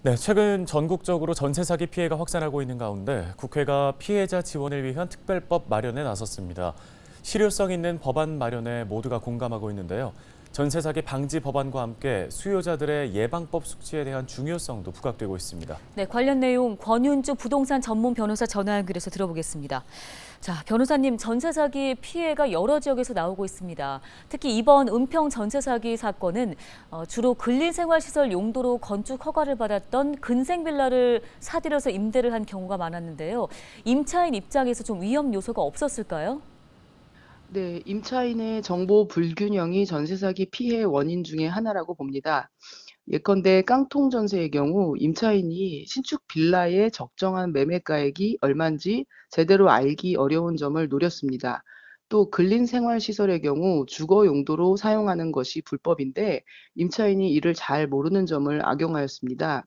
네, 최근 전국적으로 전세 사기 피해가 확산하고 있는 가운데 국회가 피해자 지원을 위한 특별법 마련에 나섰습니다. 실효성 있는 법안 마련에 모두가 공감하고 있는데요. 전세 사기 방지 법안과 함께 수요자들의 예방법 숙지에 대한 중요성도 부각되고 있습니다. 네, 관련 내용 권윤주 부동산 전문 변호사 전화 연결해서 들어보겠습니다. 자, 변호사님, 전세 사기 피해가 여러 지역에서 나오고 있습니다. 특히 이번 은평 전세 사기 사건은 주로 근린생활시설 용도로 건축 허가를 받았던 근생 빌라를 사들여서 임대를 한 경우가 많았는데요. 임차인 입장에서 좀 위험 요소가 없었을까요? 네, 임차인의 정보 불균형이 전세 사기 피해의 원인 중에 하나라고 봅니다. 예컨대 깡통 전세의 경우 임차인이 신축 빌라의 적정한 매매가액이 얼마인지 제대로 알기 어려운 점을 노렸습니다. 또 근린생활시설의 경우 주거 용도로 사용하는 것이 불법인데 임차인이 이를 잘 모르는 점을 악용하였습니다.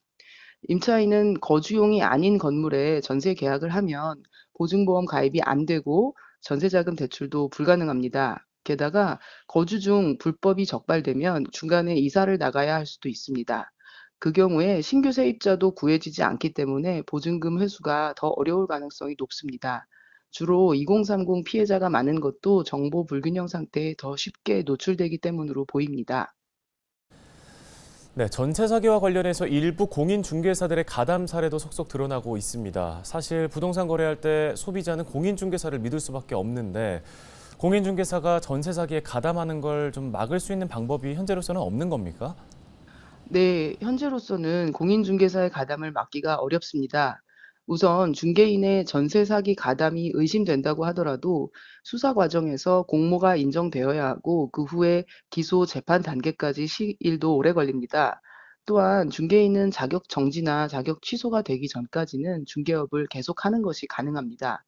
임차인은 거주용이 아닌 건물에 전세 계약을 하면 보증보험 가입이 안 되고 전세자금 대출도 불가능합니다. 게다가 거주 중 불법이 적발되면 중간에 이사를 나가야 할 수도 있습니다. 그 경우에 신규 세입자도 구해지지 않기 때문에 보증금 회수가 더 어려울 가능성이 높습니다. 주로 2030 피해자가 많은 것도 정보 불균형 상태에 더 쉽게 노출되기 때문으로 보입니다. 네, 전세 사기와 관련해서 일부 공인중개사들의 가담 사례도 속속 드러나고 있습니다. 사실 부동산 거래할 때 소비자는 공인중개사를 믿을 수밖에 없는데 공인중개사가 전세 사기에 가담하는 걸 좀 막을 수 있는 방법이 현재로서는 없는 겁니까? 네, 현재로서는 공인중개사의 가담을 막기가 어렵습니다. 우선 중개인의 전세 사기 가담이 의심된다고 하더라도 수사 과정에서 공모가 인정되어야 하고 그 후에 기소 재판 단계까지 시일도 오래 걸립니다. 또한 중개인은 자격 정지나 자격 취소가 되기 전까지는 중개업을 계속하는 것이 가능합니다.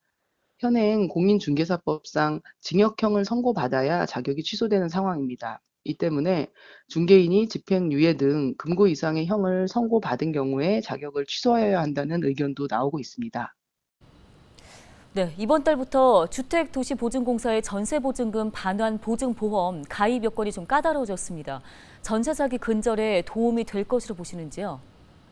현행 공인중개사법상 징역형을 선고받아야 자격이 취소되는 상황입니다. 이 때문에 중개인이 집행유예 등 금고 이상의 형을 선고받은 경우에 자격을 취소하여야 한다는 의견도 나오고 있습니다. 네, 이번 달부터 주택도시보증공사의 전세보증금 반환 보증보험 가입 요건이 좀 까다로워졌습니다. 전세 사기 근절에 도움이 될 것으로 보시는지요?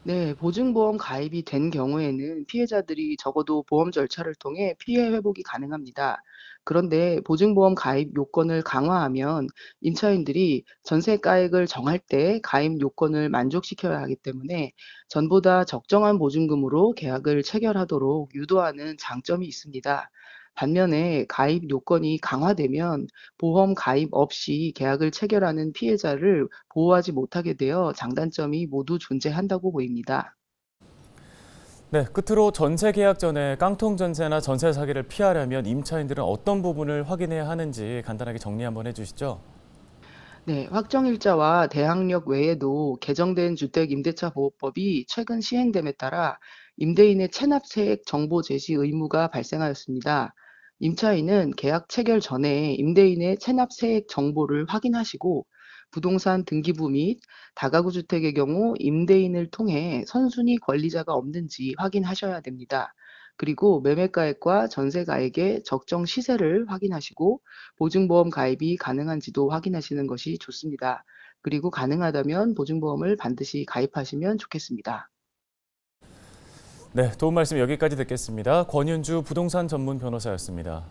네, 보증보험 가입이 된 경우에는 피해자들이 적어도 보험 절차를 통해 피해 회복이 가능합니다. 그런데 보증보험 가입 요건을 강화하면 임차인들이 전세가액을 정할 때 가입 요건을 만족시켜야 하기 때문에 전보다 적정한 보증금으로 계약을 체결하도록 유도하는 장점이 있습니다. 반면에 가입 요건이 강화되면 보험 가입 없이 계약을 체결하는 피해자를 보호하지 못하게 되어 장단점이 모두 존재한다고 보입니다. 네, 끝으로 전세 계약 전에 깡통 전세나 전세 사기를 피하려면 임차인들은 어떤 부분을 확인해야 하는지 간단하게 정리 한번 해주시죠. 네, 확정일자와 대항력 외에도 개정된 주택임대차보호법이 최근 시행됨에 따라 임대인의 체납세액 정보 제시 의무가 발생하였습니다. 임차인은 계약 체결 전에 임대인의 체납세액 정보를 확인하시고 부동산 등기부 및 다가구 주택의 경우 임대인을 통해 선순위 권리자가 없는지 확인하셔야 됩니다. 그리고 매매가액과 전세가액의 적정 시세를 확인하시고 보증보험 가입이 가능한지도 확인하시는 것이 좋습니다. 그리고 가능하다면 보증보험을 반드시 가입하시면 좋겠습니다. 네, 도움 말씀 여기까지 듣겠습니다. 권윤주 부동산 전문 변호사였습니다.